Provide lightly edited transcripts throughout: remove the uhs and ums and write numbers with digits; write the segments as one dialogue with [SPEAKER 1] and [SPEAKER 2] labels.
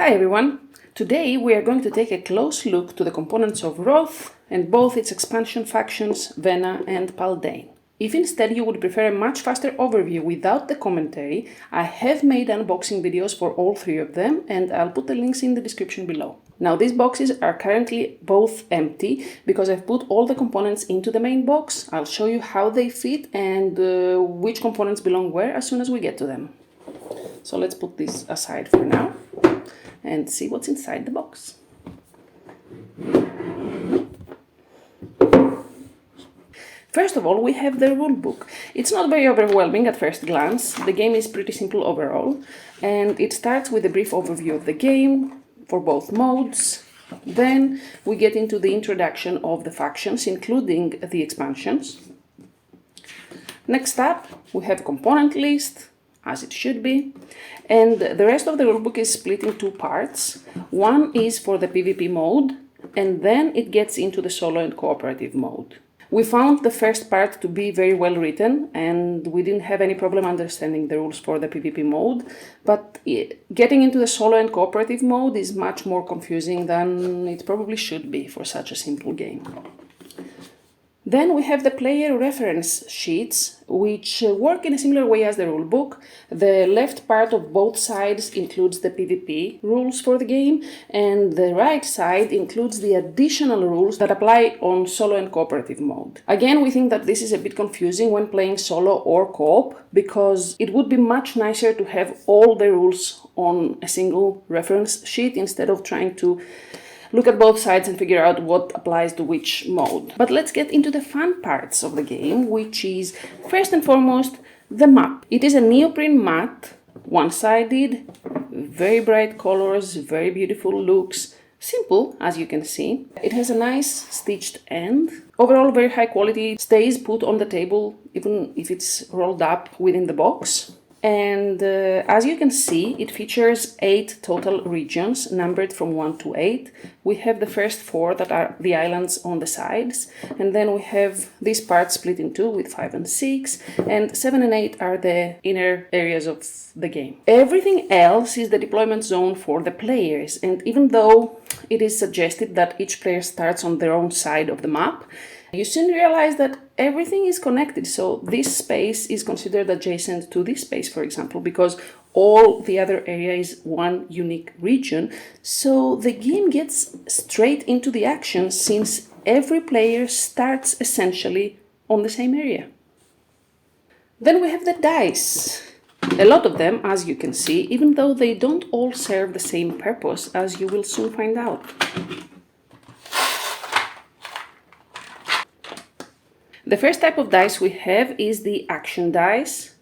[SPEAKER 1] Hi everyone! Today we are going to take a close look to the components of Wroth and both its expansion factions, Venna and Paldeyn. If instead you would prefer a much faster overview without the commentary, I have made unboxing videos for all three of them and I'll put the links in the description below. Now these boxes are currently both empty because I've put all the components into the main box. I'll show you how they fit and which components belong where as soon as we get to them. So let's put this aside for now and see what's inside the box. First of all, we have the rulebook. It's not very overwhelming at first glance. The game is pretty simple overall, and it starts with a brief overview of the game for both modes. Then we get into the introduction of the factions, including the expansions. Next up, we have a component list, as it should be, and the rest of the rulebook is split in two parts. One is for the PvP mode, and then it gets into the solo and cooperative mode. We found the first part to be very well written, and we didn't have any problem understanding the rules for the PvP mode, but getting into the solo and cooperative mode is much more confusing than it probably should be for such a simple game. Then we have the player reference sheets, which work in a similar way as the rulebook. The left part of both sides includes the PvP rules for the game, and the right side includes the additional rules that apply on solo and cooperative mode. Again, we think that this is a bit confusing when playing solo or co-op, because it would be much nicer to have all the rules on a single reference sheet instead of trying to look at both sides and figure out what applies to which mode. But let's get into the fun parts of the game, which is, first and foremost, the map. It is a neoprene matte, one-sided, very bright colors, very beautiful looks, simple, as you can see. It has a nice stitched end. Overall, very high quality, stays put on the table, even if it's rolled up within the box. And as you can see, it features 8 total regions, numbered from 1 to 8. We have the first 4 that are the islands on the sides, and then we have this part split in 2 with 5 and 6, and 7 and 8 are the inner areas of the game. Everything else is the deployment zone for the players, and even though it is suggested that each player starts on their own side of the map, you soon realize that everything is connected, so this space is considered adjacent to this space, for example, because all the other area is one unique region, so the game gets straight into the action since every player starts essentially on the same area. Then we have the dice. A lot of them, as you can see, even though they don't all serve the same purpose, as you will soon find out. The first type of dice we have is the action dice,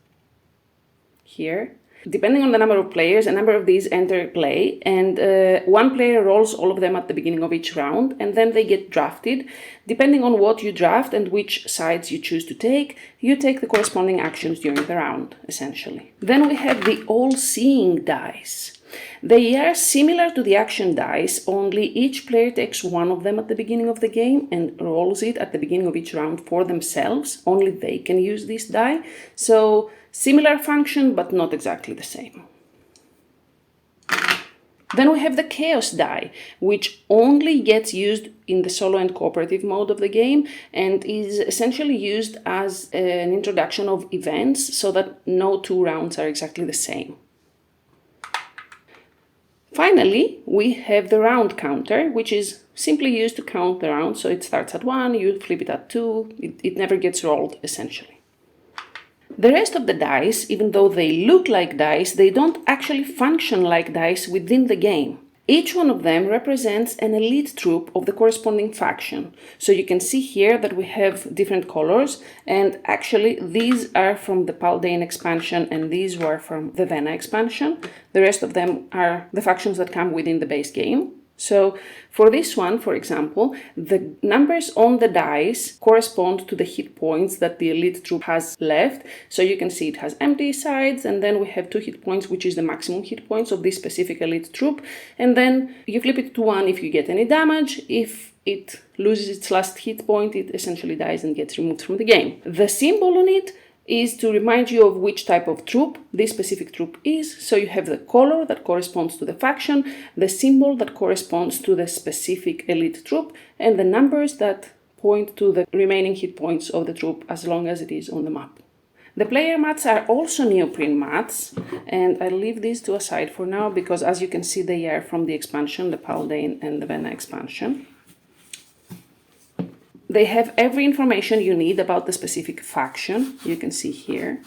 [SPEAKER 1] here. Depending on the number of players, a number of these enter play, and one player rolls all of them at the beginning of each round, and then they get drafted. Depending on what you draft and which sides you choose to take, you take the corresponding actions during the round, essentially. Then we have the all-seeing dice. They are similar to the action dice, only each player takes one of them at the beginning of the game and rolls it at the beginning of each round for themselves. Only they can use this die. So, similar function, but not exactly the same. Then we have the chaos die, which only gets used in the solo and cooperative mode of the game and is essentially used as an introduction of events so that no 2 rounds are exactly the same. Finally, we have the round counter, which is simply used to count the round, so it starts at 1, you flip it at 2, it never gets rolled, essentially. The rest of the dice, even though they look like dice, they don't actually function like dice within the game. Each one of them represents an elite troop of the corresponding faction. So you can see here that we have different colors, and actually these are from the Paldeyn expansion and these were from the Venna expansion. The rest of them are the factions that come within the base game. So for this one, for example, the numbers on the dice correspond to the hit points that the elite troop has left. So you can see it has empty sides, and then we have 2 hit points, which is the maximum hit points of this specific elite troop. And then you flip it to 1 if you get any damage. If it loses its last hit point, it essentially dies and gets removed from the game. The symbol on it is to remind you of which type of troop this specific troop is. So you have the color that corresponds to the faction, the symbol that corresponds to the specific elite troop, and the numbers that point to the remaining hit points of the troop as long as it is on the map. The player mats are also neoprene mats, and I'll leave these to aside for now because, as you can see, they are from the expansion, the Paldeyn and the Venna expansion. They have every information you need about the specific faction. You can see here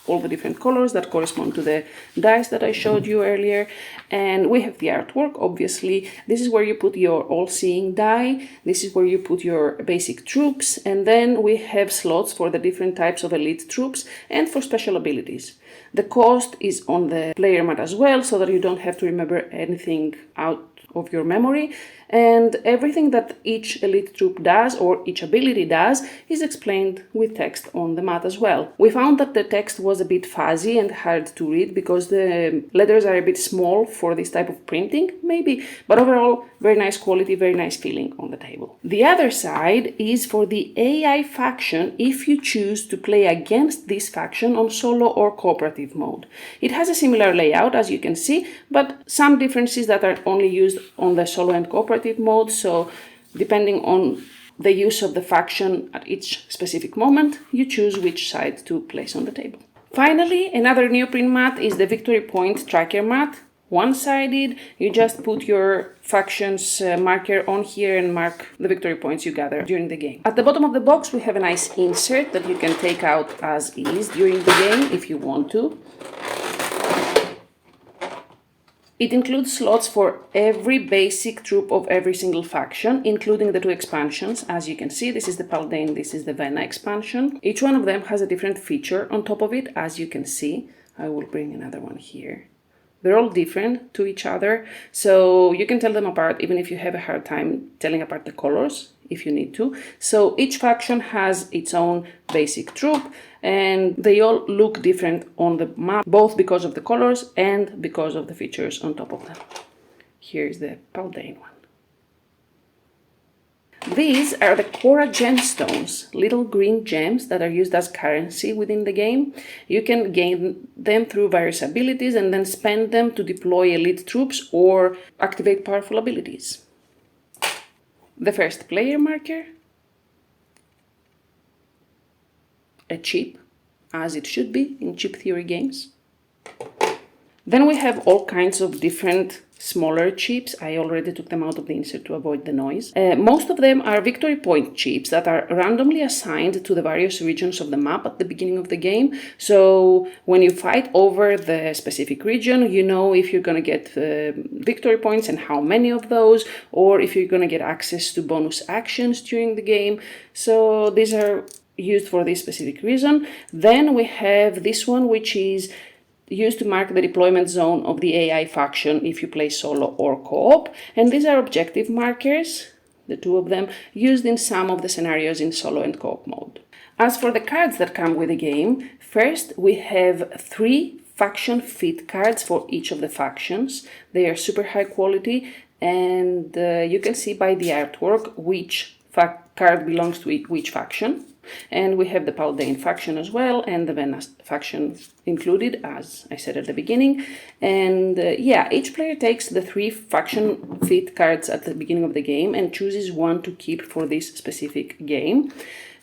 [SPEAKER 1] all the different colors that correspond to the dice that I showed you earlier. And we have the artwork, obviously. This is where you put your all-seeing die. This is where you put your basic troops. And then we have slots for the different types of elite troops and for special abilities. The cost is on the player mat as well, so that you don't have to remember anything out of your memory, and everything that each elite troop does or each ability does is explained with text on the mat as well. We found that the text was a bit fuzzy and hard to read because the letters are a bit small for this type of printing, maybe, but overall very nice quality, very nice feeling on the table. The other side is for the AI faction if you choose to play against this faction on solo or cooperative mode. It has a similar layout as you can see, but some differences that are only used on the solo and cooperative mode, so depending on the use of the faction at each specific moment, you choose which side to place on the table. Finally, another neoprene mat is the victory point tracker mat. One-sided, you just put your faction's marker on here and mark the victory points you gather during the game. At the bottom of the box we have a nice insert that you can take out as is during the game if you want to. It includes slots for every basic troop of every single faction, including the two expansions. As you can see, this is the Paldeyn, this is the Venna expansion. Each one of them has a different feature on top of it, as you can see. I will bring another one here. They're all different to each other, so you can tell them apart even if you have a hard time telling apart the colors, if you need to. So each faction has its own basic troop, and they all look different on the map, both because of the colors and because of the features on top of them. Here's the Paldeyn one. These are the Corra gemstones, little green gems that are used as currency within the game. You can gain them through various abilities and then spend them to deploy elite troops or activate powerful abilities. The first player marker, a chip, as it should be in chip theory games. Then we have all kinds of different smaller chips. I already took them out of the insert to avoid the noise. Most of them are victory point chips that are randomly assigned to the various regions of the map at the beginning of the game. So when you fight over the specific region, you know if you're going to get victory points and how many of those, or if you're going to get access to bonus actions during the game. So these are used for this specific reason. Then we have this one, which is used to mark the deployment zone of the AI faction if you play solo or co-op, and these are objective markers, the two of them, used in some of the scenarios in solo and co-op mode. As for the cards that come with the game, first we have 3 faction fit cards for each of the factions. They are super high quality, and you can see by the artwork which card belongs to which faction. And we have the Paldeyn faction as well, and the Venna faction included, as I said at the beginning. And yeah, each player takes the 3 faction fit cards at the beginning of the game and chooses one to keep for this specific game.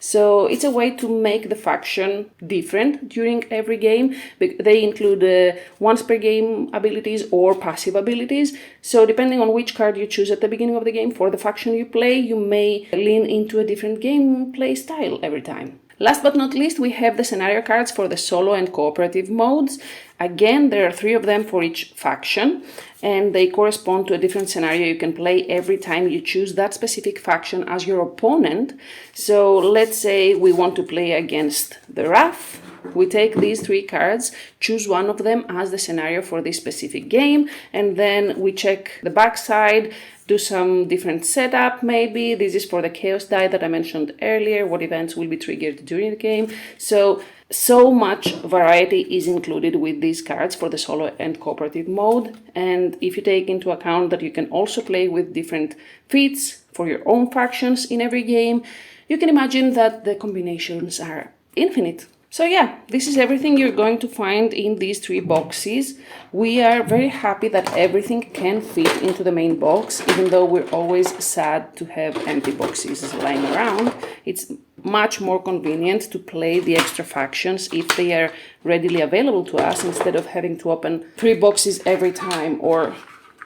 [SPEAKER 1] So it's a way to make the faction different during every game. They include once per game abilities or passive abilities. So depending on which card you choose at the beginning of the game for the faction you play, you may lean into a different gameplay style every time. Last but not least, we have the scenario cards for the solo and cooperative modes. Again, there are 3 of them for each faction, and they correspond to a different scenario you can play every time you choose that specific faction as your opponent. So let's say we want to play against the Wroth. We take these 3 cards, choose one of them as the scenario for this specific game, and then we check the backside, do some different setup maybe. This is for the chaos die that I mentioned earlier, what events will be triggered during the game. So much variety is included with these cards for the solo and cooperative mode. And if you take into account that you can also play with different feats for your own factions in every game, you can imagine that the combinations are infinite. So yeah, this is everything you're going to find in these 3 boxes. We are very happy that everything can fit into the main box, even though we're always sad to have empty boxes lying around. It's much more convenient to play the extra factions if they are readily available to us, instead of having to open 3 boxes every time, or,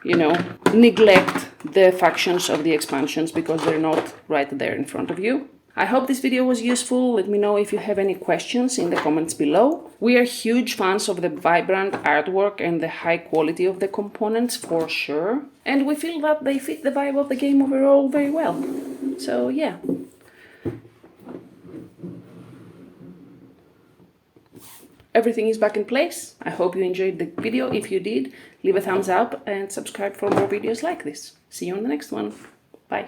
[SPEAKER 1] you know, neglect the factions of the expansions because they're not right there in front of you. I hope this video was useful. Let me know if you have any questions in the comments below. We are huge fans of the vibrant artwork and the high quality of the components, for sure. And we feel that they fit the vibe of the game overall very well. So yeah. Everything is back in place. I hope you enjoyed the video. If you did, leave a thumbs up and subscribe for more videos like this. See you on the next one. Bye.